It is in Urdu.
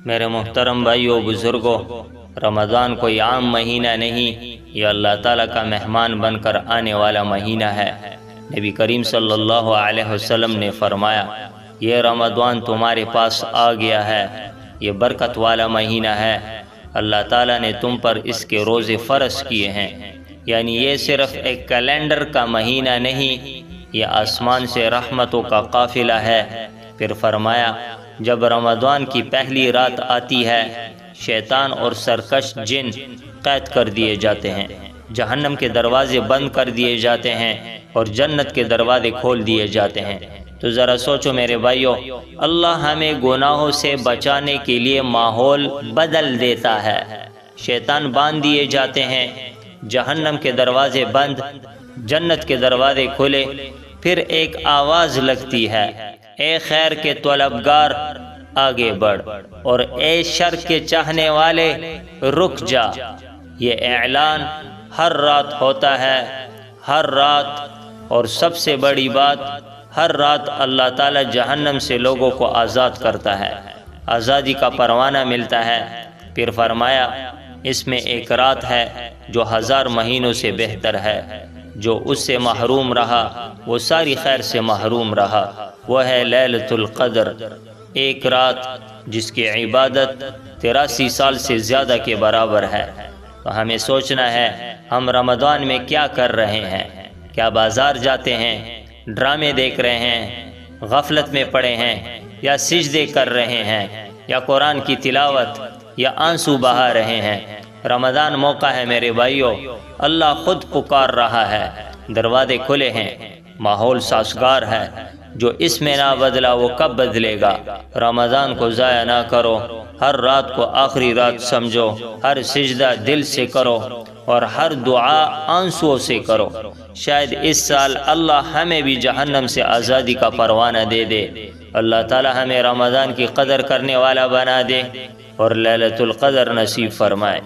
میرے محترم بھائیو بزرگوں، رمضان کوئی عام مہینہ نہیں، یہ اللہ تعالیٰ کا مہمان بن کر آنے والا مہینہ ہے۔ نبی کریم صلی اللہ علیہ وسلم نے فرمایا، یہ رمضان تمہارے پاس آ گیا ہے، یہ برکت والا مہینہ ہے۔ اللہ تعالیٰ نے تم پر اس کے روزے فرض کیے ہیں، یعنی یہ صرف ایک کیلنڈر کا مہینہ نہیں، یہ آسمان سے رحمتوں کا قافلہ ہے۔ پھر فرمایا، جب رمضان کی پہلی رات آتی ہے، شیطان اور سرکش جن قید کر دیے جاتے ہیں، جہنم کے دروازے بند کر دیے جاتے ہیں اور جنت کے دروازے کھول دیے جاتے ہیں۔ تو ذرا سوچو میرے بھائیو، اللہ ہمیں گناہوں سے بچانے کے لیے ماحول بدل دیتا ہے۔ شیطان باندھ دیے جاتے ہیں، جہنم کے دروازے بند، جنت کے دروازے کھلے۔ پھر ایک آواز لگتی ہے، اے خیر کے طلبگار آگے بڑھ، اور اے شر کے چاہنے والے رک جا۔ یہ اعلان ہر رات ہوتا ہے، ہر رات، اور سب سے بڑی بات، ہر رات اللہ تعالی جہنم سے لوگوں کو آزاد کرتا ہے، آزادی کا پروانہ ملتا ہے۔ پھر فرمایا، اس میں ایک رات ہے جو 1000 مہینوں سے بہتر ہے۔ جو اس سے محروم رہا وہ ساری خیر سے محروم رہا، وہ ہے لیلۃ القدر، ایک رات جس کی عبادت 83 سال سے زیادہ کے برابر ہے۔ تو ہمیں سوچنا ہے، ہم رمضان میں کیا کر رہے ہیں؟ کیا بازار جاتے ہیں، ڈرامے دیکھ رہے ہیں، غفلت میں پڑے ہیں، یا سجدے کر رہے ہیں، یا قرآن کی تلاوت، یا آنسو بہا رہے ہیں؟ رمضان موقع ہے میرے بھائیو، اللہ خود پکار رہا ہے، دروازے کھلے ہیں، ماحول سازگار ہے۔ جو اس میں نہ بدلا وہ کب بدلے گا؟ رمضان کو ضائع نہ کرو، ہر رات کو آخری رات سمجھو، ہر سجدہ دل سے کرو اور ہر دعا آنسوؤں سے کرو۔ شاید اس سال اللہ ہمیں بھی جہنم سے آزادی کا پروانہ دے دے۔ اللہ تعالی ہمیں رمضان کی قدر کرنے والا بنا دے اور لیلۃ القدر نصیب فرمائے۔